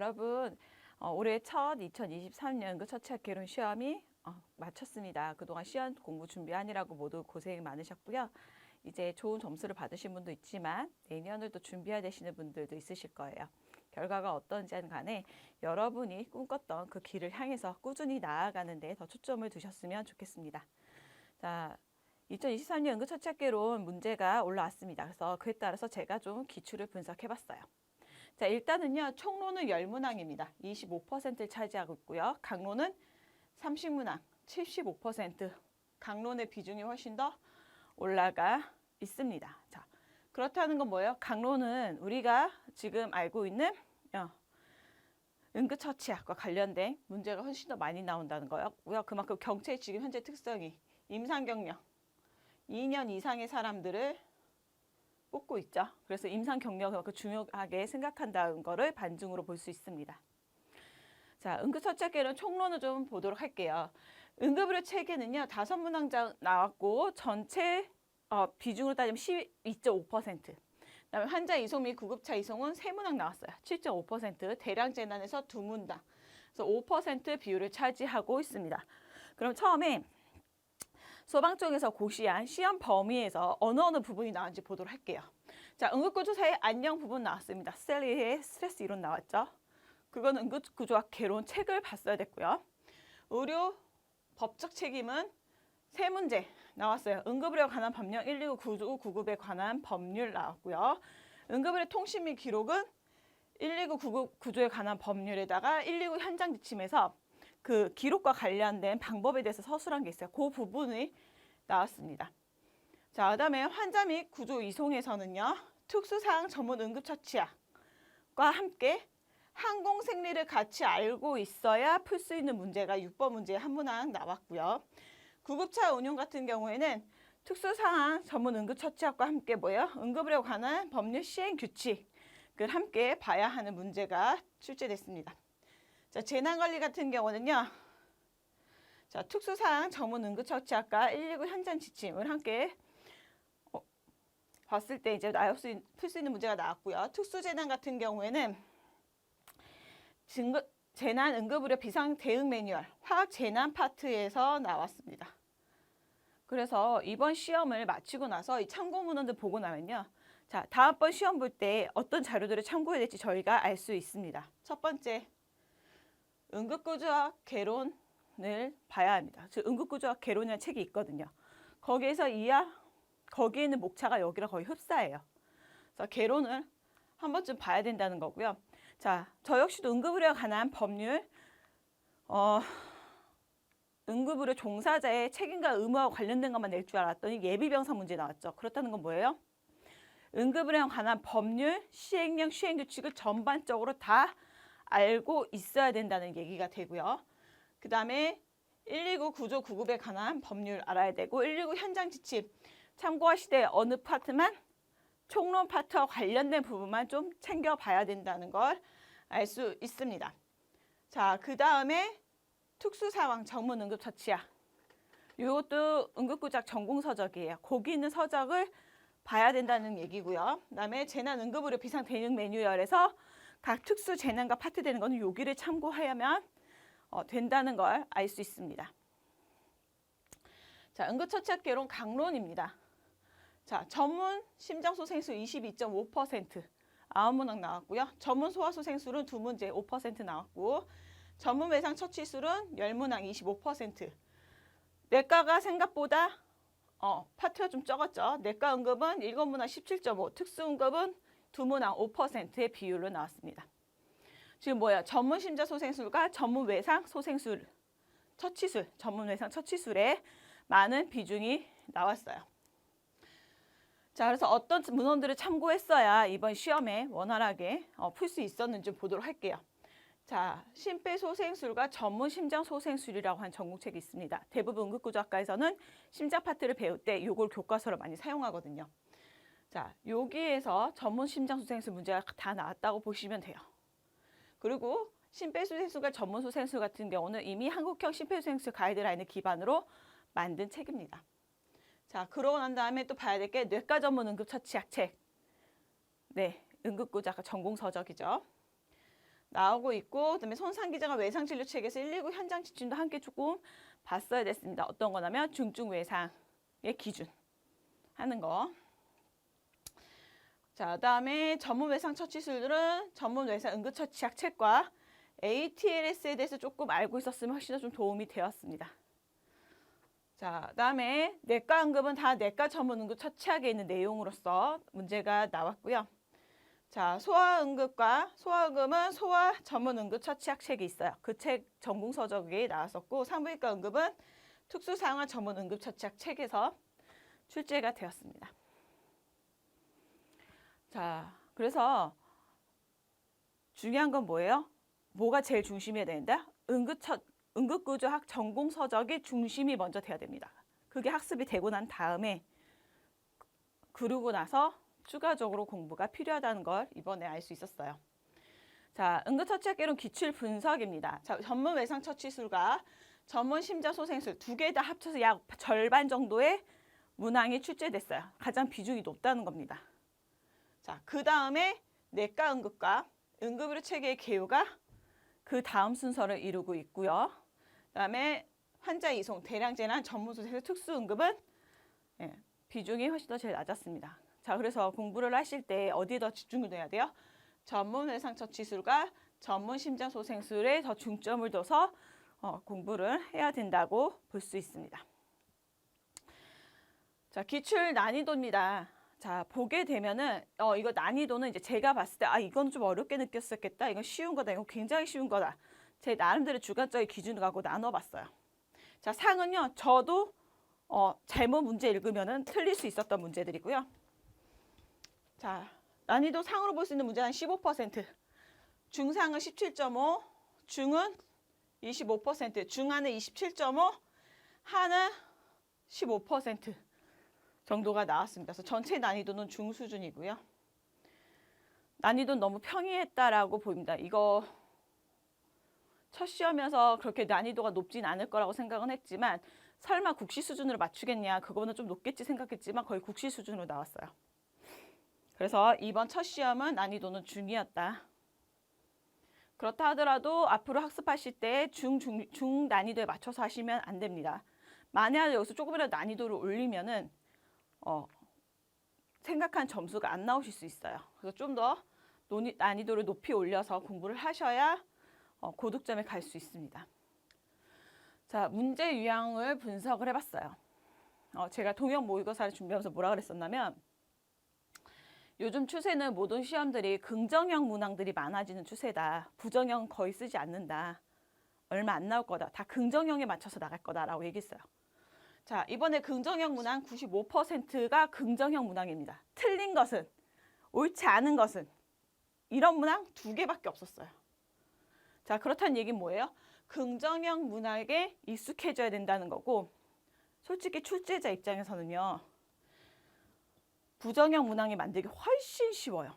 여러분, 올해 첫 2023년 응급처치학 개론 시험이 마쳤습니다. 그동안 시험 공부 준비하느라고 모두 고생 많으셨고요. 이제 좋은 점수를 받으신 분도 있지만 내년을 또 준비해야 되시는 분들도 있으실 거예요. 결과가 어떤지는 간에 여러분이 꿈꿨던 그 길을 향해서 꾸준히 나아가는 데 더 초점을 두셨으면 좋겠습니다. 자, 2023년 응급처치학 개론 문제가 올라왔습니다. 그래서 그에 따라서 제가 좀 기출을 분석해 봤어요. 자, 일단은요, 총론은 열문항입니다. 25%를 차지하고 있고요. 강론은 30문항 75%, 강론의 비중이 훨씬 더 올라가 있습니다. 자, 그렇다는 건 뭐예요? 강론은 우리가 지금 알고 있는 응급처치학과 관련된 문제가 훨씬 더 많이 나온다는 거고요. 그만큼 경찰이 지금 현재 특성이 임상경력 2년 이상의 사람들을 뽑고 있죠. 그래서 임상 경력을 그만큼 중요하게 생각한다는 거를 반증으로 볼 수 있습니다. 자, 응급처치학계는 총론을 좀 보도록 할게요. 응급의료 체계는요, 5문항 나왔고 전체 비중으로 따지면 12.5%. 그다음에 환자 이송 및 구급차 이송은 3문항 나왔어요. 7.5%. 대량 재난에서 2문당. 그래서 5% 비율을 차지하고 있습니다. 그럼 처음에 소방 쪽에서 고시한 시험 범위에서 어느 부분이 나왔는지 보도록 할게요. 자, 응급구조사의 안녕 부분 나왔습니다. 스텔리의 스트레스 이론 나왔죠. 그건 응급구조학 개론 책을 봤어야 됐고요. 의료 법적 책임은 3문제 나왔어요. 응급의료에 관한 법령 119 구조 구급에 관한 법률 나왔고요. 응급의료 통신 및 기록은 119 구조에 관한 법률에다가 119 현장 지침에서 그 기록과 관련된 방법에 대해서 서술한 게 있어요. 그 부분이 나왔습니다. 자, 그다음에 환자 및 구조 이송에서는요. 특수사항 전문 응급처치학과 함께 항공 생리를 같이 알고 있어야 풀 수 있는 문제가 6번 문제 한 문항 나왔고요. 구급차 운용 같은 경우에는 특수사항 전문 응급처치학과 함께 뭐예요? 응급의료에 관한 법률 시행 규칙을 함께 봐야 하는 문제가 출제됐습니다. 자, 재난관리 같은 경우는요. 자, 특수사항 전문 응급처치학과 119 현장 지침을 함께 봤을 때 이제 풀 수 있는 문제가 나왔고요. 특수재난 같은 경우에는 재난 응급의료 비상 대응 매뉴얼 화학 재난 파트에서 나왔습니다. 그래서 이번 시험을 마치고 나서 이 참고 문헌들 보고 나면요. 자, 다음번 시험 볼 때 어떤 자료들을 참고해야 될지 저희가 알 수 있습니다. 첫 번째, 응급구조학 개론을 봐야 합니다. 즉 응급구조학 개론이라는 책이 있거든요. 거기에서 거기에 있는 목차가 여기랑 거의 흡사해요. 그래서 개론을 한 번쯤 봐야 된다는 거고요. 자, 저 역시도 응급의료에 관한 법률, 응급의료 종사자의 책임과 의무와 관련된 것만 낼 줄 알았더니 예비병사 문제 나왔죠. 그렇다는 건 뭐예요? 응급의료에 관한 법률, 시행령, 시행규칙을 전반적으로 다 알고 있어야 된다는 얘기가 되고요. 그 다음에 119 구조 구급에 관한 법률 알아야 되고 119 현장 지침 참고하시되 어느 파트만 총론 파트와 관련된 부분만 좀 챙겨봐야 된다는 걸 알 수 있습니다. 자, 그 다음에 특수상황 전문 응급처치학. 이것도 응급구조학 전공서적이에요. 거기 있는 서적을 봐야 된다는 얘기고요. 그 다음에 재난응급의료 비상 대응 매뉴얼에서 각 특수 재난과 파트 되는 거는 여기를 참고하면 된다는 걸 알 수 있습니다. 자, 응급처치학 개론 강론입니다. 자, 전문 심장소생술 22.5%, 9문항 나왔고요. 전문 소아소생술은 2문제 5% 나왔고, 전문 외상 처치술은 10문항 25%. 내과가 생각보다 파트가 좀 적었죠. 내과 응급은 7문항 17.5, 특수응급은 2문항 5%의 비율로 나왔습니다. 지금 뭐야? 전문 심장소생술과 전문 외상 소생술, 처치술, 전문 외상 처치술에 많은 비중이 나왔어요. 자, 그래서 어떤 문헌들을 참고했어야 이번 시험에 원활하게 풀 수 있었는지 보도록 할게요. 자, 심폐소생술과 전문 심장소생술이라고 한 전공책이 있습니다. 대부분 응급구조학과에서는 심장 파트를 배울 때 이걸 교과서로 많이 사용하거든요. 자, 여기에서 전문 심장소생술 문제가 다 나왔다고 보시면 돼요. 그리고 심폐소생술과 전문소생술 같은 경우는 이미 한국형 심폐소생술 가이드라인을 기반으로 만든 책입니다. 자, 그러고 난 다음에 또 봐야 될 게 뇌과 전문 응급처치학 책. 네, 응급구조학 전공서적이죠. 나오고 있고, 그다음에 손상 기자가 외상 진료 책에서 119 현장 지침도 함께 조금 봤어야 됐습니다. 어떤 거냐면 중증 외상의 기준 하는 거. 자, 그다음에 전문 외상 처치술들은 전문 외상 응급처치약 책과 ATLS에 대해서 조금 알고 있었으면 훨씬 더 좀 도움이 되었습니다. 자, 그다음에 내과 응급은 다 내과 전문 응급처치약에 있는 내용으로서 문제가 나왔고요. 자, 소아응급은 소아 전문 응급처치약 책이 있어요. 그 책 전공 서적이 나왔었고, 산부인과 응급은 특수상황 전문 응급처치약 책에서 출제가 되었습니다. 자, 그래서 중요한 건 뭐예요? 뭐가 제일 중심이어야 된다? 응급구조학 전공 서적이 중심이 먼저 돼야 됩니다. 그게 학습이 되고 난 다음에 그러고 나서 추가적으로 공부가 필요하다는 걸 이번에 알 수 있었어요. 자, 응급처치학계론 기출 분석입니다. 자, 전문 외상 처치술과 전문 심장소생술 두 개 다 합쳐서 약 절반 정도의 문항이 출제됐어요. 가장 비중이 높다는 겁니다. 자, 그 다음에 내과 응급과 응급의료 체계의 개요가 그 다음 순서를 이루고 있고요. 그다음에 환자 이송, 대량재난, 전문소생술, 특수응급은 비중이 훨씬 더 제일 낮았습니다. 자, 그래서 공부를 하실 때 어디에 더 집중을 해야 돼요? 전문 외상처치술과 전문 심장소생술에 더 중점을 둬서 공부를 해야 된다고 볼 수 있습니다. 자, 기출 난이도입니다. 자, 보게 되면은 이거 난이도는 이제 제가 봤을 때 이건 좀 어렵게 느꼈었겠다. 이건 쉬운 거다. 이건 굉장히 쉬운 거다. 제 나름대로 주관적인 기준을 갖고 나눠봤어요. 자, 상은요. 저도 잘못 문제 읽으면은 틀릴 수 있었던 문제들이고요. 자, 난이도 상으로 볼 수 있는 문제는 15%, 중상은 17.5, 중은 25%, 중하는 27.5, 하는 15% 정도가 나왔습니다. 그래서 전체 난이도는 중수준이고요. 난이도는 너무 평이했다라고 보입니다. 이거 첫 시험이어서 그렇게 난이도가 높진 않을 거라고 생각은 했지만 설마 국시 수준으로 맞추겠냐, 그거는 좀 높겠지 생각했지만 거의 국시 수준으로 나왔어요. 그래서 이번 첫 시험은 난이도는 중이었다. 그렇다 하더라도 앞으로 학습하실 때 중 난이도에 맞춰서 하시면 안 됩니다. 만약 여기서 조금이라도 난이도를 올리면은 생각한 점수가 안 나오실 수 있어요. 그래서 좀 더 난이도를 높이 올려서 공부를 하셔야 고득점에 갈 수 있습니다. 자, 문제 유형을 분석을 해봤어요. 제가 동형 모의고사를 준비하면서 뭐라 그랬었냐면 요즘 추세는 모든 시험들이 긍정형 문항들이 많아지는 추세다. 부정형 거의 쓰지 않는다. 얼마 안 나올 거다. 다 긍정형에 맞춰서 나갈 거다라고 얘기했어요. 자, 이번에 긍정형 문항 95%가 긍정형 문항입니다. 틀린 것은, 옳지 않은 것은 이런 문항 2개밖에 없었어요. 자, 그렇다는 얘기는 뭐예요? 긍정형 문항에 익숙해져야 된다는 거고, 솔직히 출제자 입장에서는요, 부정형 문항이 만들기 훨씬 쉬워요.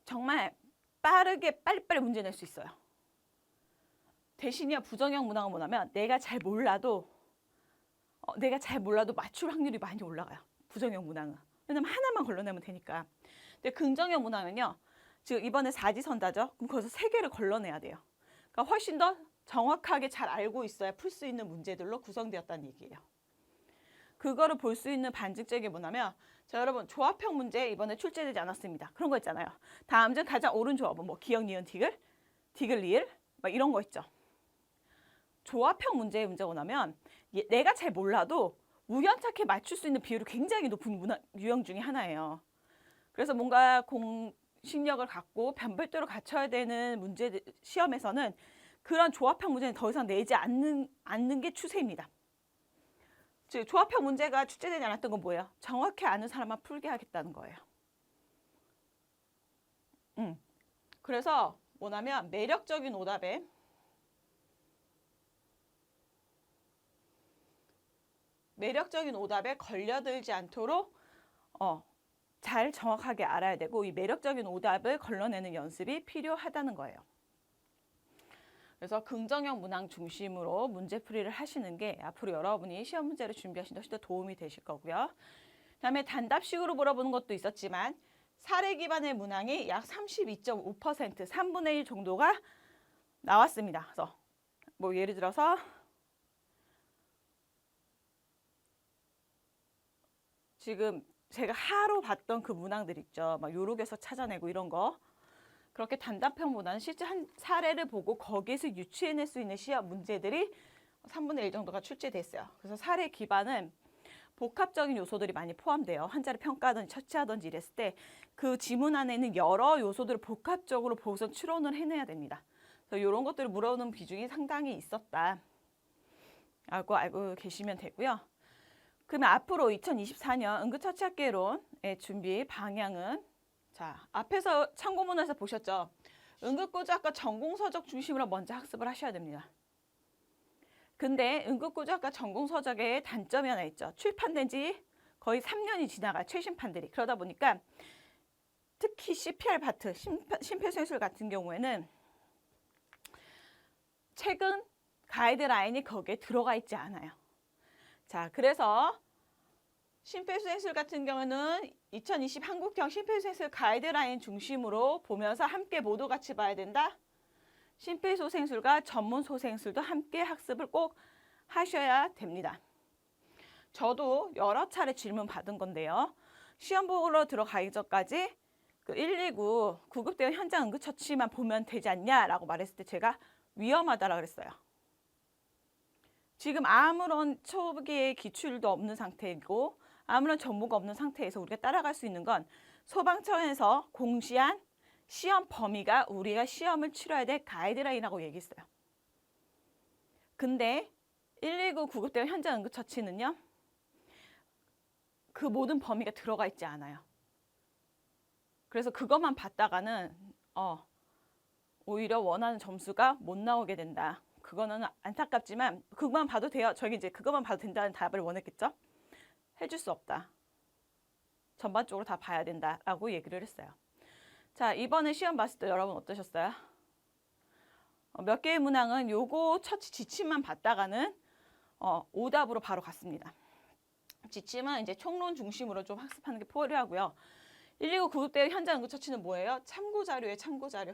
정말 빠르게 빨리빨리 문제 낼 수 있어요. 대신에 부정형 문항은 뭐냐면 내가 잘 몰라도 맞출 확률이 많이 올라가요. 부정형 문항은. 왜냐면 하나만 걸러내면 되니까. 근데 긍정형 문항은요. 지금 이번에 사지선다죠. 그럼 거기서 3개를 걸러내야 돼요. 그러니까 훨씬 더 정확하게 잘 알고 있어야 풀 수 있는 문제들로 구성되었다는 얘기예요. 그거를 볼 수 있는 반증적이 뭐냐면, 자, 여러분 조합형 문제 이번에 출제되지 않았습니다. 그런 거 있잖아요. 다음 중 가장 옳은 조합은 뭐 기역, 니은, 디귿, 디귿, 리을 막 이런 거 있죠. 조합형 문제의 문제가 뭐냐면 내가 잘 몰라도 우연찮게 맞출 수 있는 비율이 굉장히 높은 유형 중에 하나예요. 그래서 뭔가 공식력을 갖고 변별도를 갖춰야 되는 문제 시험에서는 그런 조합형 문제는 더 이상 내지 않는 게 추세입니다. 즉 조합형 문제가 출제되지 않았던 건 뭐예요? 정확히 아는 사람만 풀게 하겠다는 거예요. 그래서 뭐냐면 매력적인 오답에 걸려들지 않도록 잘 정확하게 알아야 되고, 이 매력적인 오답을 걸러내는 연습이 필요하다는 거예요. 그래서 긍정형 문항 중심으로 문제풀이를 하시는 게 앞으로 여러분이 시험 문제를 준비하시는 데 훨씬 더 도움이 되실 거고요. 그다음에 단답식으로 물어보는 것도 있었지만 사례 기반의 문항이 약 32.5%, 3분의 1 정도가 나왔습니다. 그래서 뭐 예를 들어서 지금 제가 하루 봤던 그 문항들 있죠. 막 요록에서 찾아내고 이런 거. 그렇게 단답형보다는 실제 한 사례를 보고 거기에서 유추해낼 수 있는 시험 문제들이 3분의 1 정도가 출제됐어요. 그래서 사례 기반은 복합적인 요소들이 많이 포함돼요. 한자를 평가하든지 처치하든지 이랬을 때 그 지문 안에 있는 여러 요소들을 복합적으로 보고서 추론을 해내야 됩니다. 그래서 이런 것들을 물어오는 비중이 상당히 있었다. 라고 알고 계시면 되고요. 그러면 앞으로 2024년 응급처치학개론의 준비 방향은 자, 앞에서 참고문헌에서 보셨죠? 응급구조학과 전공서적 중심으로 먼저 학습을 하셔야 됩니다. 근데 응급구조학과 전공서적의 단점이 하나 있죠. 출판된 지 거의 3년이 지나가요. 최신판들이. 그러다 보니까 특히 CPR 파트, 심폐소생술 같은 경우에는 최근 가이드라인이 거기에 들어가 있지 않아요. 자, 그래서 심폐소생술 같은 경우는 2020 한국형 심폐소생술 가이드라인 중심으로 보면서 함께 모두 같이 봐야 된다. 심폐소생술과 전문소생술도 함께 학습을 꼭 하셔야 됩니다. 저도 여러 차례 질문 받은 건데요. 시험 보러 들어가기 전까지 그 119 구급대원 현장 응급처치만 보면 되지 않냐라고 말했을 때 제가 위험하다라고 그랬어요. 지금 아무런 초기의 기출도 없는 상태이고 아무런 정보가 없는 상태에서 우리가 따라갈 수 있는 건 소방청에서 공시한 시험 범위가 우리가 시험을 치러야 될 가이드라인이라고 얘기했어요. 근데 119 구급대원 현장 응급처치는요. 그 모든 범위가 들어가 있지 않아요. 그래서 그것만 봤다가는 오히려 원하는 점수가 못 나오게 된다. 그거는 안타깝지만 그것만 봐도 돼요. 저희 이제 그것만 봐도 된다는 답을 원했겠죠. 해줄 수 없다. 전반적으로 다 봐야 된다라고 얘기를 했어요. 자, 이번에 시험 봤을 때 여러분 어떠셨어요? 몇 개의 문항은 요거 처치 지침만 봤다가는 오답으로 바로 갔습니다. 지침은 이제 총론 중심으로 좀 학습하는 게 필요하고요. 119 구급대원 현장 응급처치는 뭐예요? 참고자료예요, 참고자료.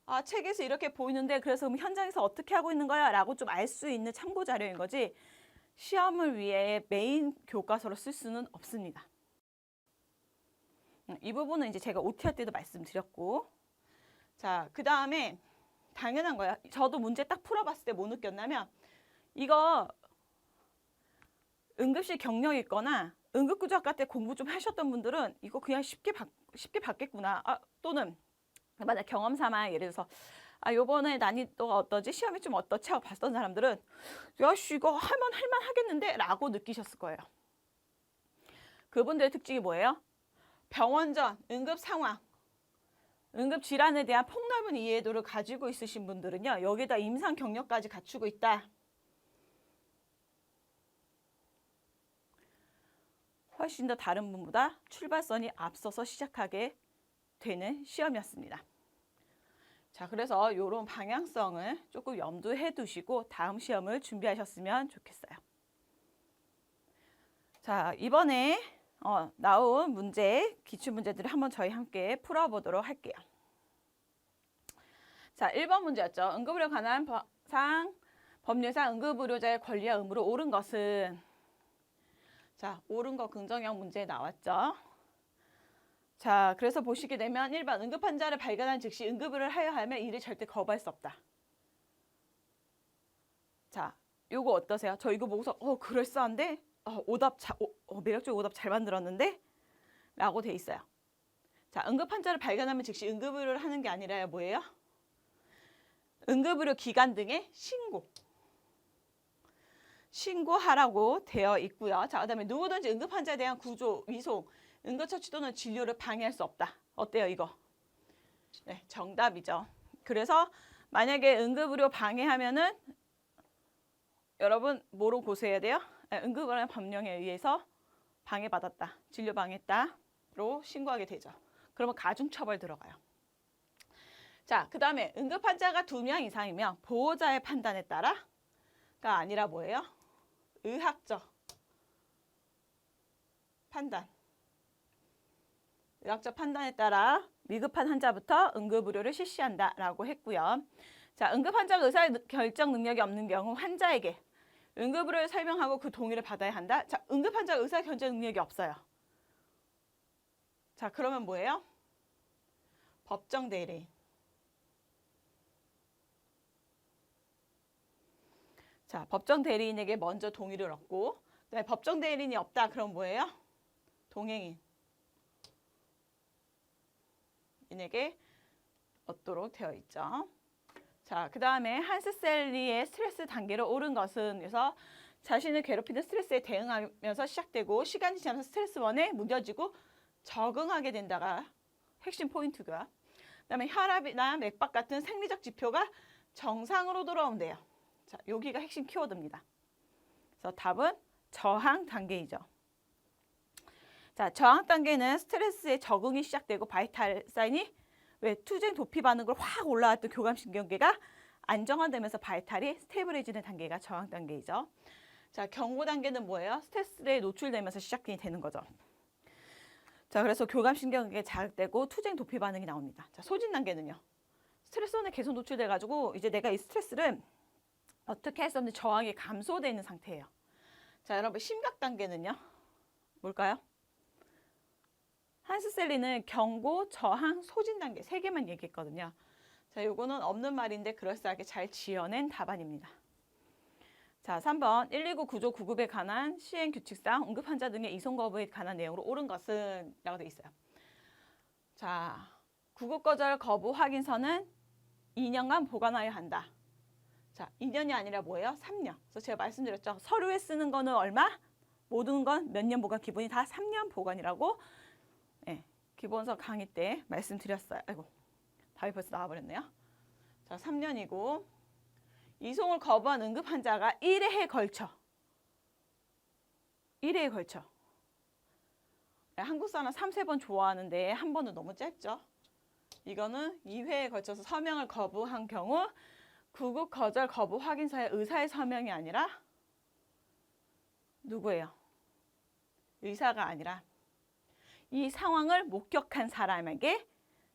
아, 책에서 이렇게 보이는데 그래서 그럼 현장에서 어떻게 하고 있는 거야? 라고 좀 알 수 있는 참고자료인 거지 시험을 위해 메인 교과서로 쓸 수는 없습니다. 이 부분은 이제 제가 OT할 때도 말씀드렸고 자, 그 다음에 당연한 거야. 저도 문제 딱 풀어봤을 때 뭐 느꼈냐면 이거 응급실 경력이 있거나 응급구조학과 때 공부 좀 하셨던 분들은 이거 그냥 쉽게 받겠구나. 또는 만약 경험 삼아 예를 들어서 요번에 난이도가 어떠지? 시험이 좀 어떻지? 하고 봤던 사람들은 야씨 이거 할만 하겠는데? 라고 느끼셨을 거예요. 그분들의 특징이 뭐예요? 병원 전 응급 상황, 응급 질환에 대한 폭넓은 이해도를 가지고 있으신 분들은요. 여기다 임상 경력까지 갖추고 있다. 훨씬 더 다른 분보다 출발선이 앞서서 시작하게 되는 시험이었습니다. 자, 그래서 이런 방향성을 조금 염두해 두시고 다음 시험을 준비하셨으면 좋겠어요. 자, 이번에 나온 문제, 기출문제들을 한번 저희 함께 풀어보도록 할게요. 자, 1번 문제였죠. 응급의료에 관한 법률상 응급의료자의 권리와 의무로 옳은 것은 자, 옳은 거 긍정형 문제 나왔죠. 자, 그래서 보시게 되면 1번 응급 환자를 발견한 즉시 응급을 하여야 하면 이를 절대 거부할 수 없다. 자, 요거 어떠세요? 저 이거 보고서 그럴싸한데? 매력적 오답 잘 만들었는데? 라고 돼 있어요. 자, 응급 환자를 발견하면 즉시 응급을 하는 게 아니라 뭐예요? 응급의료 기관 등의 신고하라고 되어 있고요. 자, 그다음에 누구든지 응급 환자에 대한 구조, 위송, 응급처치 또는 진료를 방해할 수 없다. 어때요, 이거? 네, 정답이죠. 그래서 만약에 응급의료 방해하면은 여러분 뭐로 고소해야 돼요? 응급의료 법령에 의해서 방해받았다, 진료 방해했다로 신고하게 되죠. 그러면 가중처벌 들어가요. 자, 그 다음에 응급 환자가 2명 이상이면 보호자의 판단에 따라가 아니라 뭐예요? 의학적 판단. 의학적 판단에 따라 위급한 환자부터 응급의료를 실시한다라고 했고요. 자, 응급 환자가 의사 결정 능력이 없는 경우 환자에게 응급의료를 설명하고 그 동의를 받아야 한다. 자, 응급 환자가 의사 결정 능력이 없어요. 자, 그러면 뭐예요? 법정 대리인. 자, 법정 대리인에게 먼저 동의를 얻고, 그다음에 법정 대리인이 없다. 그럼 뭐예요? 동행인. 인에게 얻도록 되어 있죠. 자, 그 다음에 한스셀리의 스트레스 단계로 오른 것은 그래서 자신을 괴롭히는 스트레스에 대응하면서 시작되고 시간이 지나면서 스트레스 원에 무뎌지고 적응하게 된다가 핵심 포인트고요. 그 다음에 혈압이나 맥박 같은 생리적 지표가 정상으로 돌아온대요. 자, 여기가 핵심 키워드입니다. 그래서 답은 저항 단계이죠. 자, 저항 단계는 스트레스에 적응이 시작되고 바이탈 사인이 왜 투쟁 도피 반응으로 확 올라왔던 교감신경계가 안정화되면서 바이탈이 스테이블해지는 단계가 저항 단계이죠. 자, 경고 단계는 뭐예요? 스트레스에 노출되면서 시작이 되는 거죠. 자, 그래서 교감신경계가 자극되고 투쟁 도피 반응이 나옵니다. 자, 소진 단계는요. 스트레스원에 계속 노출돼가지고 이제 내가 이 스트레스를 어떻게 할 수 없는 저항이 감소되어 있는 상태예요. 자, 여러분 심각 단계는요. 뭘까요? 한스셀리는 경고, 저항, 소진 단계 3개만 얘기했거든요. 자, 요거는 없는 말인데 그럴싸하게 잘 지어낸 답안입니다. 자, 3번 119 구조 구급에 관한 시행 규칙상 응급 환자 등의 이송 거부에 관한 내용으로 옳은 것은 라고 되어 있어요. 자, 구급 거절 거부 확인서는 2년간 보관하여 한다. 자, 2년이 아니라 뭐예요? 3년. 그래서 제가 말씀드렸죠. 서류에 쓰는 거는 얼마? 모든 건 몇 년 보관, 기본이 다 3년 보관이라고 네, 기본서 강의 때 말씀드렸어요. 아이고, 답이 벌써 나와버렸네요. 자, 3년이고 이송을 거부한 응급 환자가 1회에 걸쳐 한국 사람 3-4번 좋아하는데 한 번은 너무 짧죠. 이거는 2회에 걸쳐서 서명을 거부한 경우 구급 거절 거부 확인서에 의사의 서명이 아니라 누구예요? 의사가 아니라 이 상황을 목격한 사람에게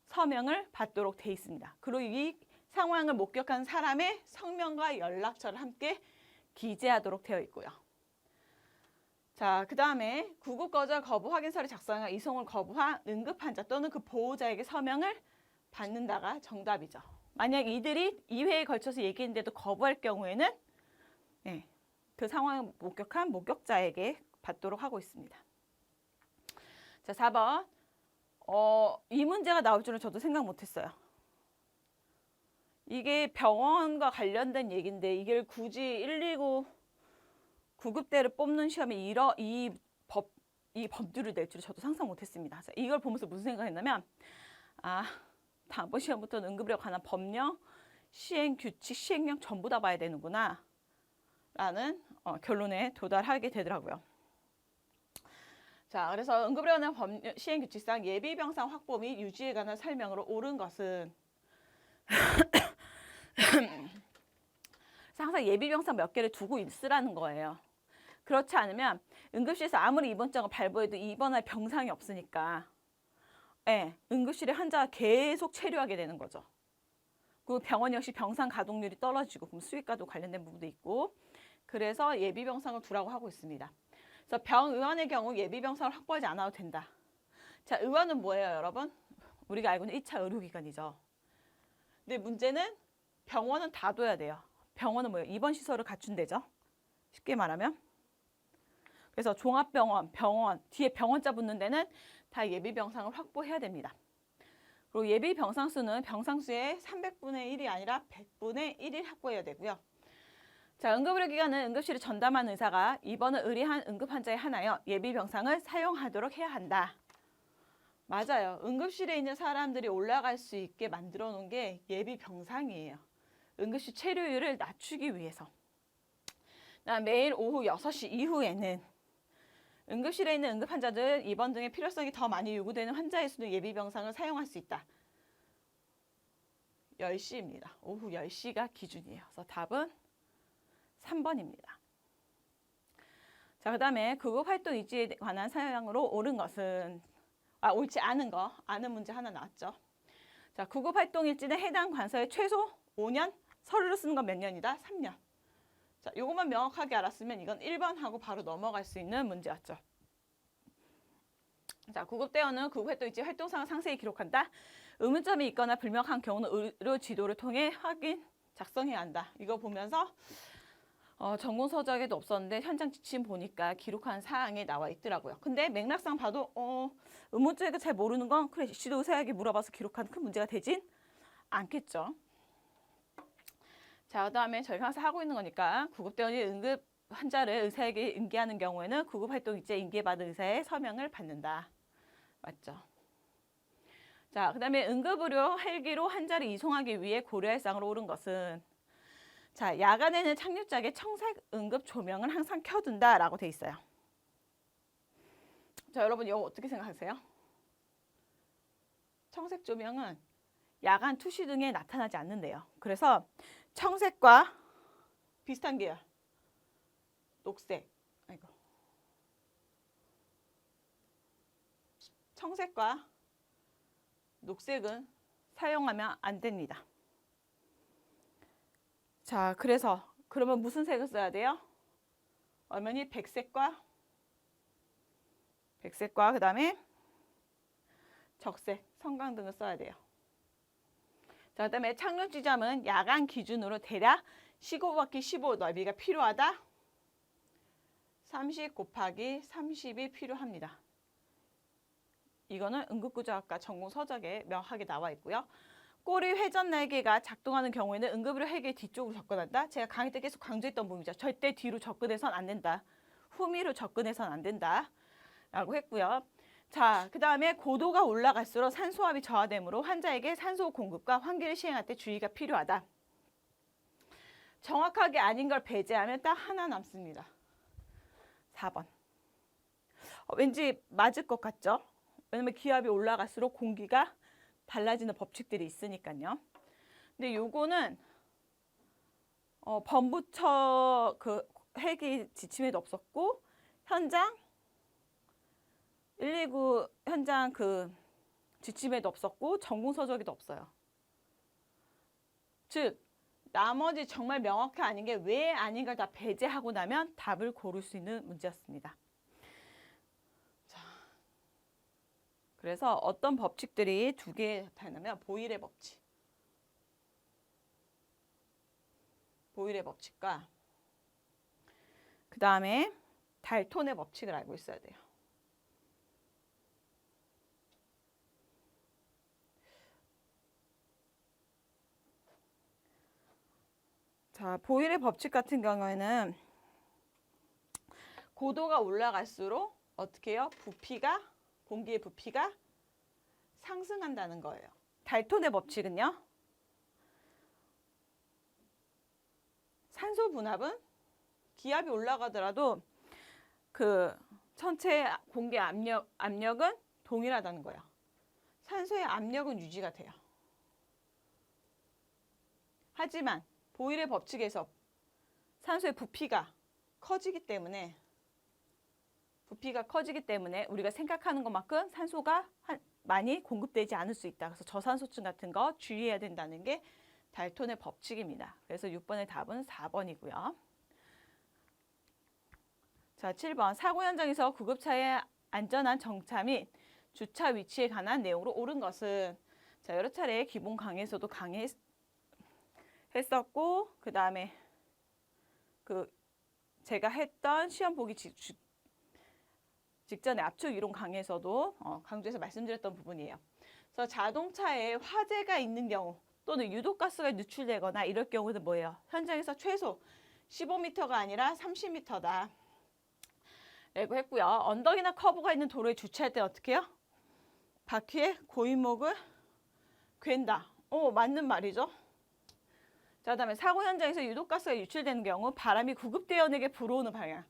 서명을 받도록 돼 있습니다. 그리고 이 상황을 목격한 사람의 성명과 연락처를 함께 기재하도록 되어 있고요. 자, 그 다음에 구급 거절 거부 확인서를 작성한 이송을 거부한 응급 환자 또는 그 보호자에게 서명을 받는다가 정답이죠. 만약 이들이 2회에 걸쳐서 얘기했는데도 거부할 경우에는 네, 그 상황을 목격한 목격자에게 받도록 하고 있습니다. 자, 4번. 이 문제가 나올 줄은 저도 생각 못했어요. 이게 병원과 관련된 얘기인데 이걸 굳이 119 구급대를 뽑는 시험에 이 범주를 낼 줄은 저도 상상 못했습니다. 이걸 보면서 무슨 생각했냐면 다음번 시험부터는 응급의료에 관한 법령, 시행 규칙, 시행령 전부 다 봐야 되는구나 라는 결론에 도달하게 되더라고요. 자, 그래서 응급의료에 관한 시행 규칙상 예비병상 확보 및 유지에 관한 설명으로 옳은 것은 항상 예비병상 몇 개를 두고 있으라는 거예요. 그렇지 않으면 응급실에서 아무리 입원장을 발부해도 입원할 병상이 없으니까 응급실에 환자가 계속 체류하게 되는 거죠. 그 병원 역시 병상 가동률이 떨어지고 그럼 수익과도 관련된 부분도 있고 그래서 예비병상을 두라고 하고 있습니다. 그래서 병의원의 경우 예비병상을 확보하지 않아도 된다. 자, 의원은 뭐예요, 여러분? 우리가 알고 있는 1차 의료기관이죠. 근데 문제는 병원은 다 둬야 돼요. 병원은 뭐예요? 입원시설을 갖춘 데죠. 쉽게 말하면. 그래서 종합병원, 병원, 뒤에 병원자 붙는 데는 다 예비병상을 확보해야 됩니다. 그리고 예비병상 수는 병상 수의 300분의 1이 아니라 100분의 1을 확보해야 되고요. 자, 응급의료기관은 응급실에 전담한 의사가 입원을 의뢰한 응급환자에 한하여 예비병상을 사용하도록 해야 한다. 맞아요. 응급실에 있는 사람들이 올라갈 수 있게 만들어 놓은 게 예비병상이에요. 응급실 체류율을 낮추기 위해서. 매일 오후 6시 이후에는 응급실에 있는 응급환자들 입원 등의 필요성이 더 많이 요구되는 환자의 수는 예비병상을 사용할 수 있다. 10시입니다. 오후 10시가 기준이에요. 그래서 답은 3번입니다. 자, 그 다음에 구급활동 유지에 관한 사항으로 옳은 것은 옳지 않은 거, 아는 문제 하나 나왔죠. 자, 구급 활동 일지는 해당 관서에 최소 5년, 서류로 쓰는 건 몇 년이다? 3년. 자, 요것만 명확하게 알았으면 이건 1번 하고 바로 넘어갈 수 있는 문제였죠. 자, 구급대원은 구급 활동 일지 활동상을 상세히 기록한다. 의문점이 있거나 불명확한 경우는 의료 지도를 통해 확인, 작성해야 한다. 이거 보면서 전공 서적에도 없었는데 현장 지침 보니까 기록한 사항에 나와 있더라고요. 근데 맥락상 봐도 의문점이 잘 모르는 건 그래 지도 의사에게 물어봐서 기록한 큰 문제가 되진 않겠죠. 자, 그다음에 저희가 항상 하고 있는 거니까 구급대원이 응급 환자를 의사에게 인계하는 경우에는 구급활동일지에 인계받은 의사의 서명을 받는다. 맞죠? 자, 그다음에 응급의료 헬기로 환자를 이송하기 위해 고려할 사항으로 옳은 것은 자, 야간에는 착륙작에 청색 응급 조명을 항상 켜둔다라고 돼 있어요. 자, 여러분 이거 어떻게 생각하세요? 청색 조명은 야간 투시 등에 나타나지 않는데요. 그래서 청색과 비슷한 계열, 녹색, 청색과 녹색은 사용하면 안 됩니다. 자, 그래서 그러면 무슨 색을 써야 돼요? 엄연히 백색과 그다음에 적색, 성광등을 써야 돼요. 자, 그다음에 착륙 지점은 야간 기준으로 대략 15 곱하기 15 넓이가 필요하다. 30 곱하기 30이 필요합니다. 이거는 응급구조학과 전공 서적에 명확하게 나와 있고요. 꼬리 회전 날개가 작동하는 경우에는 응급의료 헬기 뒤쪽으로 접근한다. 제가 강의 때 계속 강조했던 부분이죠. 절대 뒤로 접근해서는 안 된다. 후미로 접근해서는 안 된다. 라고 했고요. 자, 그 다음에 고도가 올라갈수록 산소압이 저하되므로 환자에게 산소 공급과 환기를 시행할 때 주의가 필요하다. 정확하게 아닌 걸 배제하면 딱 하나 남습니다. 4번. 왠지 맞을 것 같죠? 왜냐면 기압이 올라갈수록 공기가 달라지는 법칙들이 있으니까요. 근데 요거는 범부처 그 헬기 지침에도 없었고 현장 119 현장 그 지침에도 없었고 전공 서적에도 없어요. 즉 나머지 정말 명확히 아닌 게 왜 아닌 걸 다 배제하고 나면 답을 고를 수 있는 문제였습니다. 자, 그래서 어떤 법칙들이 두 개 나타나면 보일의 법칙. 보일의 법칙과 그 다음에 달톤의 법칙을 알고 있어야 돼요. 자, 보일의 법칙 같은 경우에는 고도가 올라갈수록 어떻게 해요? 공기의 부피가 상승한다는 거예요. 달톤의 법칙은요. 산소 분압은 기압이 올라가더라도 그 전체 공기 압력은 동일하다는 거예요. 산소의 압력은 유지가 돼요. 하지만 보일의 법칙에서 산소의 부피가 커지기 때문에 우리가 생각하는 것만큼 산소가 많이 공급되지 않을 수 있다. 그래서 저산소증 같은 거 주의해야 된다는 게 달톤의 법칙입니다. 그래서 6번의 답은 4번이고요. 자, 7번. 사고 현장에서 구급차의 안전한 정차 및 주차 위치에 관한 내용으로 옳은 것은 자, 여러 차례 기본 강의에서도 했었고 그 다음에 그 제가 했던 시험 보기 직전에 압축 이론 강의에서도 강조해서 말씀드렸던 부분이에요. 그래서 자동차에 화재가 있는 경우 또는 유독가스가 누출되거나 이럴 경우는 뭐예요? 현장에서 최소 15m가 아니라 30m다. 라고 했고요. 언덕이나 커브가 있는 도로에 주차할 때 어떻게 해요? 바퀴에 고인목을 괜다. 맞는 말이죠. 자, 그다음에 사고 현장에서 유독가스가 유출되는 경우 바람이 구급대원에게 불어오는 방향.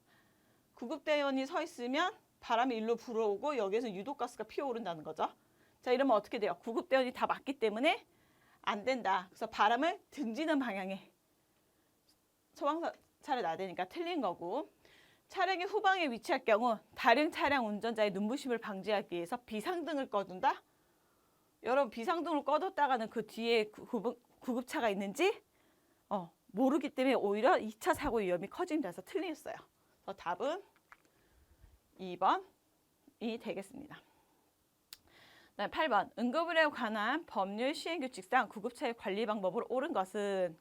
구급대원이 서 있으면 바람이 일로 불어오고 여기에서 유독가스가 피어오른다는 거죠. 자, 이러면 어떻게 돼요? 구급대원이 다 맞기 때문에 안 된다. 그래서 바람을 등지는 방향에 소방차를 놔야 되니까 틀린 거고. 차량의 후방에 위치할 경우 다른 차량 운전자의 눈부심을 방지하기 위해서 비상등을 꺼둔다? 여러분 비상등을 꺼뒀다가는 그 뒤에 구급차가 있는지 모르기 때문에 오히려 2차 사고 위험이 커집니다. 그래서 틀렸어요. 그래서 답은 2번이 되겠습니다. 8번 응급의료에 관한 법률 시행규칙상 구급차의 관리 방법으로 옳은 것은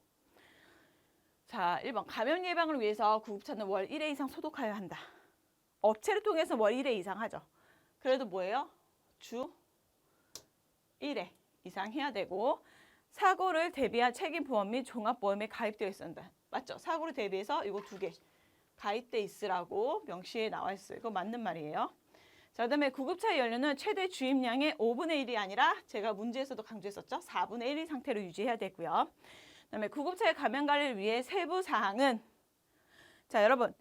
자 1번 감염 예방을 위해서 구급차는 월 1회 이상 소독하여야 한다. 업체를 통해서 월 1회 이상 하죠. 그래도 뭐예요? 주 1회 이상 해야 되고 사고를 대비한 책임보험 및 종합보험에 가입되어 있어야 한다. 맞죠? 사고를 대비해서 이거 2개 가입돼 있으라고 명시에 나와 있어요. 이거 맞는 말이에요. 자, 그다음에 구급차의 연료는 최대 주입량의 5분의 1이 아니라 제가 문제에서도 강조했었죠. 4분의 1의 상태로 유지해야 되고요. 그다음에 구급차의 감염 관리를 위해 세부 사항은 자, 여러분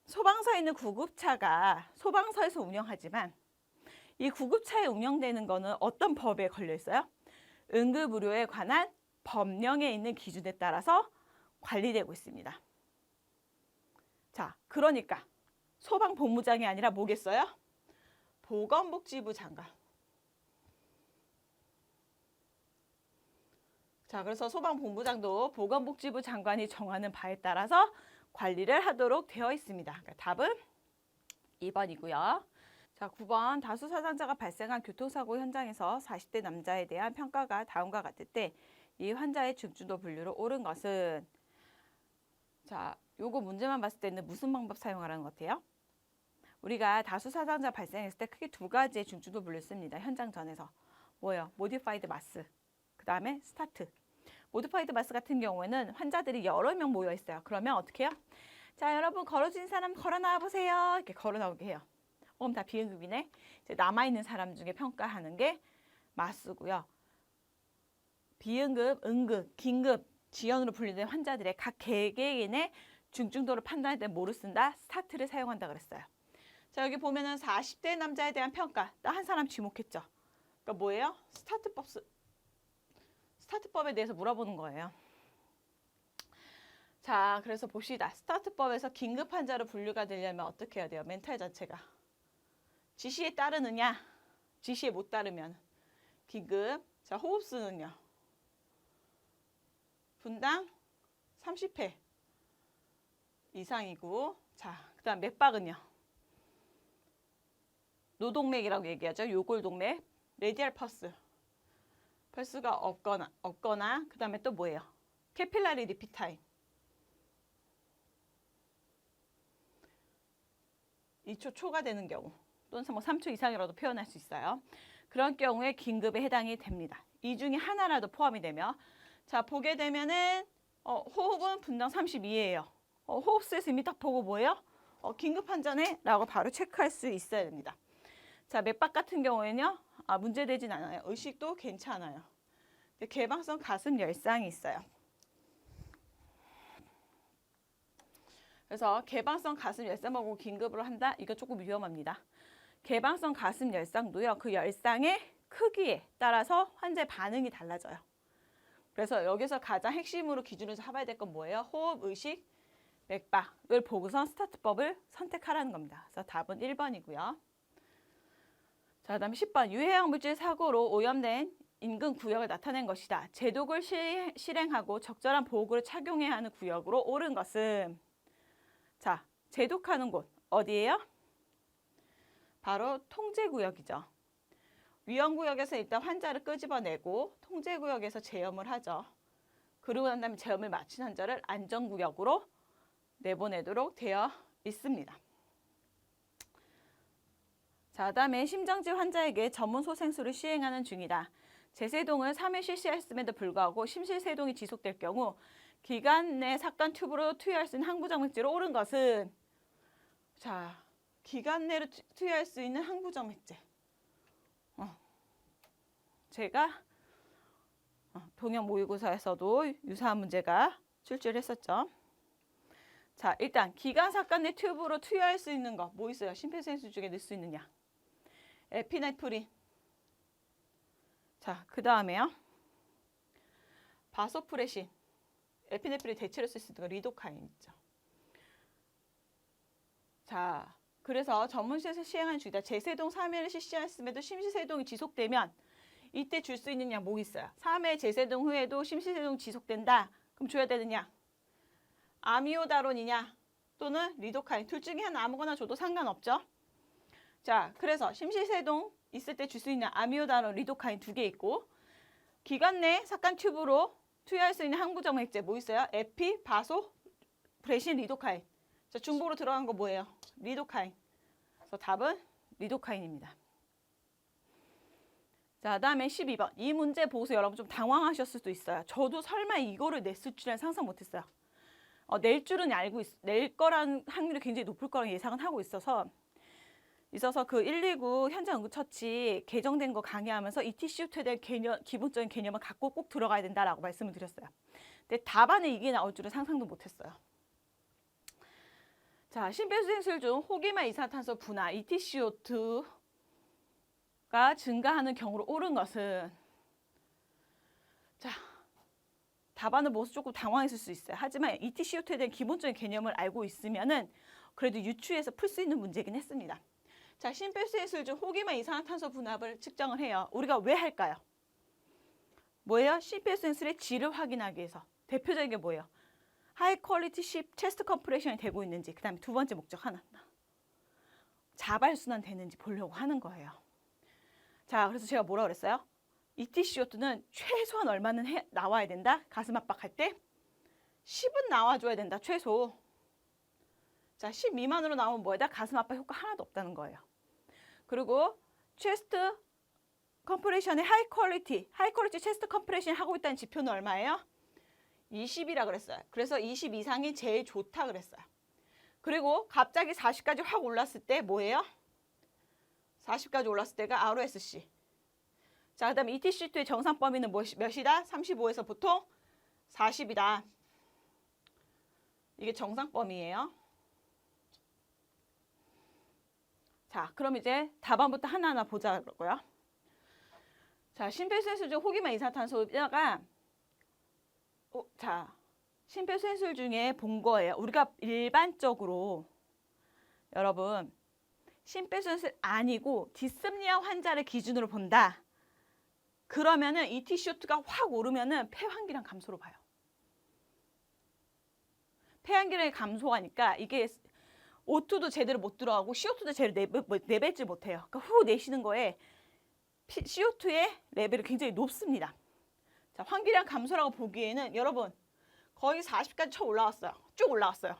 소방서에 있는 구급차가 소방서에서 운영하지만 이 구급차에 운영되는 거는 어떤 법에 걸려 있어요? 응급의료에 관한 법령에 있는 기준에 따라서 관리되고 있습니다. 자, 그러니까 소방본부장이 아니라 뭐겠어요? 보건복지부 장관. 자, 그래서 소방본부장도 보건복지부 장관이 정하는 바에 따라서 관리를 하도록 되어 있습니다. 그러니까 답은 2번이고요. 자, 9번 다수 사상자가 발생한 교통사고 현장에서 40대 남자에 대한 평가가 다음과 같을 때 이 환자의 중증도 분류로 옳은 것은 자, 요거 문제만 봤을 때는 무슨 방법 사용하라는 것 같아요? 우리가 다수 사상자 발생했을 때 크게 2가지의 중증도 분류 씁니다. 현장 전에서. 뭐예요? 모디파이드 마스. 그 다음에 스타트. 모디파이드 마스 같은 경우에는 환자들이 여러 명 모여 있어요. 그러면 어떻게 해요? 자, 여러분 걸어주신 사람 걸어 나와 보세요. 이렇게 걸어 나오게 해요. 그럼 다 비응급이네. 이제 남아있는 사람 중에 평가하는 게 마스고요. 비응급, 응급, 긴급, 지연으로 분류된 환자들의 각 개개인의 중증도를 판단할 때 뭐를 쓴다? 스타트를 사용한다 그랬어요. 자, 여기 보면은 40대 남자에 대한 평가. 딱 한 사람 지목했죠. 그러니까 뭐예요? 스타트법에 대해서 물어보는 거예요. 자, 그래서 봅시다. 스타트법에서 긴급 환자로 분류가 되려면 어떻게 해야 돼요? 멘탈 자체가. 지시에 따르느냐? 지시에 못 따르면 긴급. 자, 호흡수는요? 분당 30회 이상이고 자, 그 다음 맥박은요? 노동맥이라고 얘기하죠. 요골동맥, 레디알 펄스가 없거나 그 다음에 또 뭐예요? 캐필라리 리핏 타임 2초 초과되는 경우 또는 뭐 3초 이상이라도 표현할 수 있어요. 그런 경우에 긴급에 해당이 됩니다. 이 중에 하나라도 포함이 되며 자, 보게 되면은 호흡은 분당 32예요. 호흡수에서 이미 딱 보고 뭐예요? 긴급 환자네? 라고 바로 체크할 수 있어야 됩니다. 자, 맥박 같은 경우에는요. 문제되진 않아요. 의식도 괜찮아요. 근데 개방성 가슴 열상이 있어요. 그래서 개방성 가슴 열상 보고 긴급으로 한다? 이거 조금 위험합니다. 개방성 가슴 열상도요. 그 열상의 크기에 따라서 환자의 반응이 달라져요. 그래서 여기서 가장 핵심으로 기준으로 잡아야 될 건 뭐예요? 호흡, 의식, 맥박을 보고서 스타트법을 선택하라는 겁니다. 그래서 답은 1번이고요. 자, 그다음에 10번 유해학 물질 사고로 오염된 인근 구역을 나타낸 것이다. 제독을 실행하고 적절한 보호구를 착용해야 하는 구역으로 옳은 것은 자, 제독하는 곳 어디예요? 바로 통제구역이죠. 위험구역에서 일단 환자를 끄집어내고 통제구역에서 제염을 하죠. 그러고 난 다음에 제염을 마친 환자를 안전구역으로 내보내도록 되어 있습니다. 자, 다음에 심정지 환자에게 전문 소생술을 시행하는 중이다. 제세동을 3회 실시했음에도 불구하고 심실세동이 지속될 경우 기관 내 삭간 튜브로 투여할 수 있는 항부정맥제로 옳은 것은 자, 기관 내로 투여할 수 있는 항부정맥제. 제가 동영 모의고사에서도 유사한 문제가 출제를 했었죠. 자, 일단 기관 삭간 내 튜브로 투여할 수 있는 거 뭐 있어요? 심폐소생술 중에 넣을 수 있느냐? 에피네프린. 자, 그 다음에요. 바소프레신. 에피네프린 대체로 쓸 수 있는 거 리도카인 있죠. 자, 그래서 전문시에서 시행한 주기다. 제세동 3회를 실시했음에도 심시세동이 지속되면 이때 줄 수 있는 약 뭐 있어요? 3회 제세동 후에도 심시세동 지속된다. 그럼 줘야 되는 약 아미오다론이냐 또는 리도카인 둘 중에 하나 아무거나 줘도 상관없죠. 자, 그래서 심시세동 있을 때 줄 수 있는 아미오다론, 리도카인 2개 있고 기관 내 삭간 튜브로 투여할 수 있는 항부정 액제 뭐 있어요? 에피, 바소, 브레신, 리도카인. 자, 중복으로 들어간 거 뭐예요? 리도카인. 그래서 답은 리도카인입니다. 자, 다음에 12번. 이 문제 보고서 여러분 좀 당황하셨을 수도 있어요. 저도 설마 이거를 냈을 줄은 상상 못했어요. 낼 줄은 알고 낼 거란 확률이 굉장히 높을 거라는 예상은 하고 있어서 그 119 현장 응급처치 개정된 거 강의하면서 ETCU2에 대한 기본적인 개념을 갖고 꼭 들어가야 된다라고 말씀을 드렸어요. 근데 답안에 이게 나올 줄은 상상도 못했어요. 자, 심폐소생술 중 호기만 이산화탄소 분화 ETCO2가 증가하는 경우로 옳은 것은 자, 답안을 보고서 조금 당황했을 수 있어요. 하지만 ETCO2에 대한 기본적인 개념을 알고 있으면은 그래도 유추해서 풀 수 있는 문제긴 했습니다. 자, 심폐소생술 중 호기만 이산화탄소 분압을 측정을 해요. 우리가 왜 할까요? 뭐예요? 심폐소생술의 질을 확인하기 위해서. 대표적인 게 뭐예요? 하이 퀄리티 체스트 컴프레션이 되고 있는지, 그 다음에 두 번째 목적 하나. 자발순환 되는지 보려고 하는 거예요. 자, 그래서 제가 뭐라 그랬어요? ETCO2는 최소한 얼마는 나와야 된다? 가슴 압박할 때 10은 나와줘야 된다, 최소. 자, 10 미만으로 나오면 뭐다? 가슴 압박 효과 하나도 없다는 거예요. 그리고 체스트 컴프레션의 하이 퀄리티 체스트 컴프레션 하고 있다는 지표는 얼마예요? 20이라 그랬어요. 그래서 20 이상이 제일 좋다 그랬어요. 그리고 갑자기 40까지 확 올랐을 때 뭐예요? 40까지 올랐을 때가 ROSC. 자, 그 다음에 ETCO2의 정상 범위는 몇이다? 35에서 보통 40이다. 이게 정상 범위예요. 자, 그럼 이제 답안부터 하나하나 보자고요. 자, 심폐소생술 중 호기만 이산화탄소가 자, 심폐소생술 중에 본 거예요. 우리가 일반적으로 여러분 심폐소생술 아니고 디스프니아 환자를 기준으로 본다. 그러면은 ETCO2가 확 오르면은 폐환기량 감소로 봐요. 폐환기량이 감소하니까 이게 O2도 제대로 못 들어가고 CO2도 제대로 내뱉지 못해요. 그러니까 후 내쉬는 거에 CO2의 레벨이 굉장히 높습니다. 자, 환기량 감소라고 보기에는 여러분 거의 40까지 쳐 올라왔어요. 쭉 올라왔어요.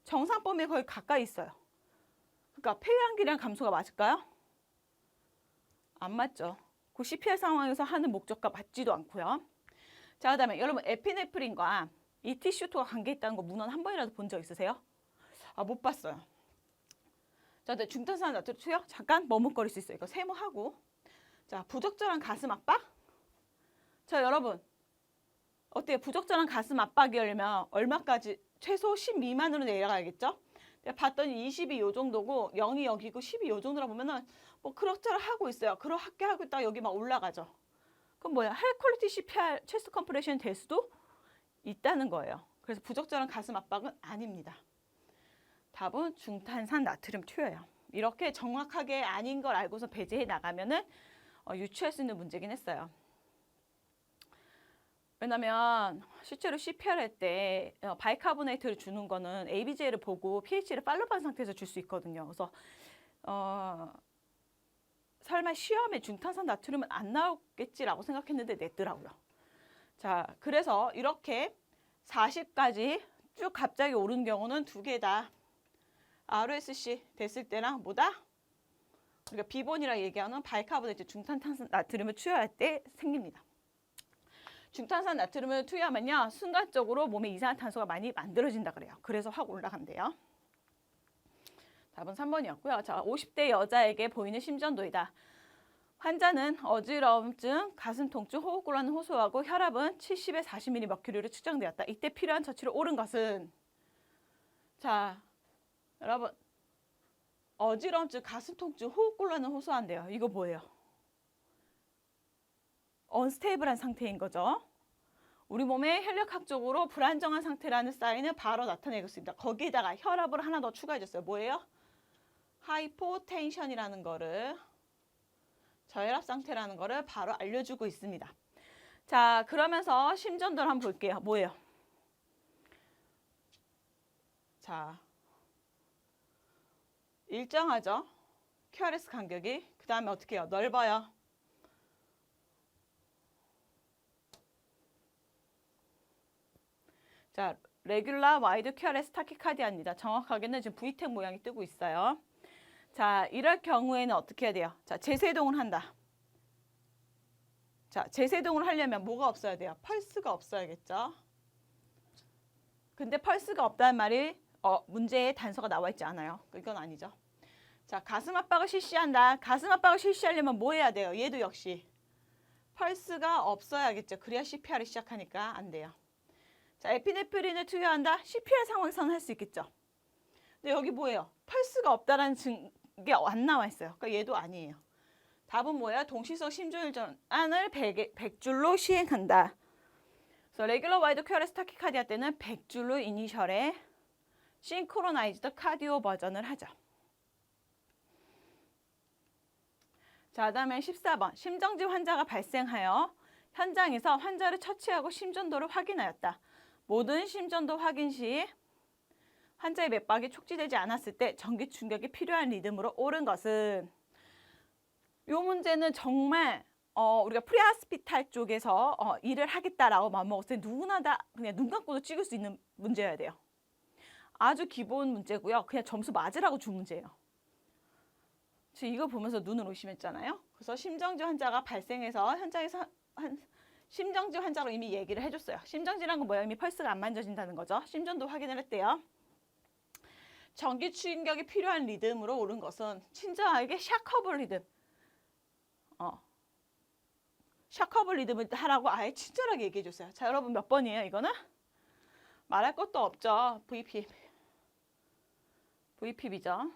정상 범위에 거의 가까이 있어요. 그러니까 폐환기량 감소가 맞을까요? 안 맞죠. 그 CPR 상황에서 하는 목적과 맞지도 않고요. 자, 그다음에 여러분 에피네프린과 ETCO2가 관계 있다는 거 문헌 한 번이라도 본 적 있으세요? 못 봤어요. 자, 근데 중탄산 나트륨 투여 잠깐 머뭇거릴 수 있어요. 이거 세모하고. 자, 부적절한 가슴 압박. 자, 여러분 어때요? 부적절한 가슴 압박이려면 얼마까지? 최소 10 미만으로 내려가야겠죠? 내가 봤더니 20이 요 정도고 0이 여기고 10이 요 정도라 보면은 뭐 그럭저럭 하고 있어요. 그렇게 하고 있다가 여기 막 올라가죠. 그럼 뭐야? 하이 퀄리티 CPR 체스트 컴프레션 될 수도 있다는 거예요. 그래서 부적절한 가슴 압박은 아닙니다. 답은 중탄산 나트륨 투여예요. 이렇게 정확하게 아닌 걸 알고서 배제해 나가면은 유추할 수 있는 문제긴 했어요. 왜냐면 실제로 CPR 할 때 바이카보네이트를 주는 거는 ABJ를 보고 pH를 팔로우한 상태에서 줄 수 있거든요. 그래서 설마 시험에 중탄산 나트륨은 안 나오겠지라고 생각했는데 냈더라고요. 자, 그래서 이렇게 40까지 쭉 갑자기 오른 경우는 두 개다. ROSC 됐을 때랑 뭐다? 우리가 비본이라 얘기하는 바이카보네이트 중탄산 나트륨을 투여할 때 생깁니다. 중탄산 나트륨을 투여하면요 순간적으로 몸에 이산화탄소가 많이 만들어진다 그래요. 그래서 확 올라간대요. 답은 3번이었고요. 자, 50대 여자에게 보이는 심전도이다. 환자는 어지러움증, 가슴 통증, 호흡곤란을 호소하고 혈압은 70에 40mm로 측정되었다. 이때 필요한 처치로 옳은 것은 자, 여러분 어지러움증, 가슴 통증, 호흡곤란을 호소한대요. 이거 뭐예요? 언스테이블한 상태인 거죠. 우리 몸의 혈액학적으로 불안정한 상태라는 사인을 바로 나타내고 있습니다. 거기에다가 혈압을 하나 더 추가해줬어요. 뭐예요? 하이포텐션이라는 거를, 저혈압 상태라는 거를 바로 알려주고 있습니다. 자, 그러면서 심전도를 한번 볼게요. 뭐예요? 자, 일정하죠? QRS 간격이. 그 다음에 어떻게 해요? 넓어요. 자, 레귤라 와이드 QRS 타키카디아입니다. 정확하게는 지금 V택 모양이 뜨고 있어요. 자, 이럴 경우에는 어떻게 해야 돼요? 자, 제세동을 한다. 자, 제세동을 하려면 뭐가 없어야 돼요? 펄스가 없어야겠죠? 근데 펄스가 없다는 말이 문제에 단서가 나와 있지 않아요. 이건 아니죠. 자, 가슴 압박을 실시한다. 가슴 압박을 실시하려면 뭐 해야 돼요? 얘도 역시 펄스가 없어야겠죠. 그래야 CPR을 시작하니까 안 돼요. 자, 에피네프린을 투여한다. CPR 상황에서는 할 수 있겠죠. 근데 여기 뭐예요? 펄스가 없다라는 게 안 나와 있어요. 그러니까 얘도 아니에요. 답은 뭐예요? 동시석 심전환을 100줄로 시행한다. 그래서 레귤러 와이드 QRS 타키카디아 때는 100줄로 이니셜에 싱크로나이즈드 카디오 버전을 하죠. 자, 다음에 14번. 심정지 환자가 발생하여 현장에서 환자를 처치하고 심전도를 확인하였다. 모든 심전도 확인 시 환자의 맥박이 촉지되지 않았을 때 전기 충격이 필요한 리듬으로 오른 것은, 이 문제는 정말 우리가 프리하스피탈 쪽에서 일을 하겠다라고 마음먹었을 때 누구나 다 그냥 눈 감고도 찍을 수 있는 문제여야 돼요. 아주 기본 문제고요. 그냥 점수 맞으라고 준 문제예요. 지금 이거 보면서 눈을 의심했잖아요. 그래서 심정지 환자가 발생해서 현장에서 심정지 환자로 이미 얘기를 해줬어요. 심정지라는 건 뭐예요? 이미 펄스가 안 만져진다는 거죠. 심전도 확인을 했대요. 전기 충격이 필요한 리듬으로 오른 것은 친절하게 샤커블 리듬. 샤커블 리듬을 하라고 아예 친절하게 얘기해 줬어요. 자, 여러분 몇 번이에요? 이거는 말할 것도 없죠. VPB죠.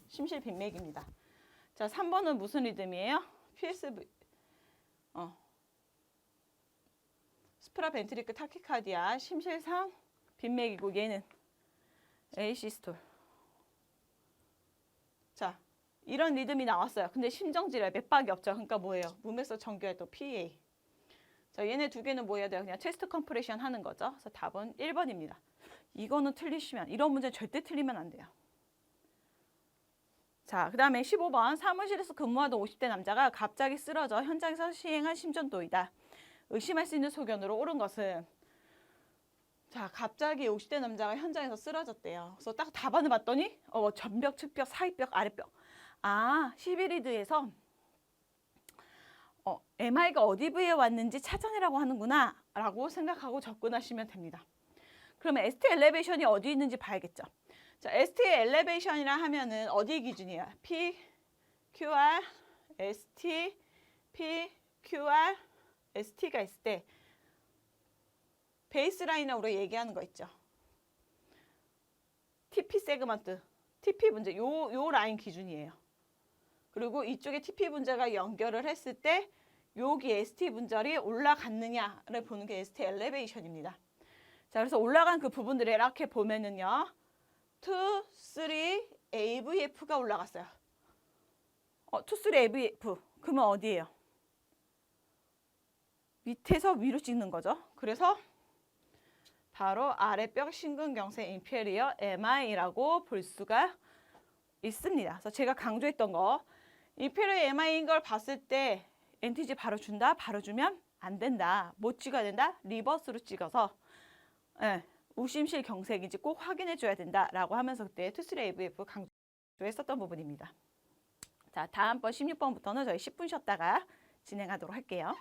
심실빈맥입니다. 자, 3번은 무슨 리듬이에요? PSV. 스프라벤트리크 타키카디아 심실상 빈맥이고, 얘는 에이시스톨. 자, 이런 리듬이 나왔어요. 근데 심정지래, 맥박이 없죠. 그러니까 뭐예요? 무맥석 정규활동 PEA. 자, 얘네 두 개는 뭐 해야 돼요? 그냥 체스트 컴프레션 하는 거죠. 그래서 답은 1번입니다. 이거는 틀리시면, 이런 문제는 절대 틀리면 안 돼요. 자, 그 다음에 15번. 사무실에서 근무하던 50대 남자가 갑자기 쓰러져 현장에서 시행한 심전도이다. 의심할 수 있는 소견으로 옳은 것은, 자, 갑자기 50대 남자가 현장에서 쓰러졌대요. 그래서 딱 답안을 봤더니 전벽, 측벽, 사이벽, 아랫벽. 아, 11리드에서 MI가 어디 부위에 왔는지 찾아내라고 하는구나 라고 생각하고 접근하시면 됩니다. 그러면 ST 엘리베이션이 어디 있는지 봐야겠죠. 자, ST 엘리베이션이라 하면은 어디 기준이야? P, QR, ST, P, QR, ST가 있을 때 베이스라인으로 얘기하는 거 있죠. TP 세그먼트, TP 분자, 요 라인 기준이에요. 그리고 이쪽에 TP 분자가 연결을 했을 때 여기 ST 분절이 올라갔느냐를 보는 게 ST 엘리베이션입니다. 자, 그래서 올라간 그 부분들을 이렇게 보면은요, 2, 3, AVF가 올라갔어요. 2, 3, AVF. 그러면 어디예요? 밑에서 위로 찍는 거죠. 그래서 바로 아랫벽 심근경색 인페리어 MI라고 볼 수가 있습니다. 그래서 제가 강조했던 거, 인페리어 MI인 걸 봤을 때 NTG 바로 준다? 바로 주면 안 된다. 못 찍어야 된다? 리버스로 찍어서 우심실 경색인지 꼭 확인해 줘야 된다라고 하면서 그때 투쓰리 AVF 강조했었던 부분입니다. 자, 다음번 16번부터는 저희 10분 쉬었다가 진행하도록 할게요.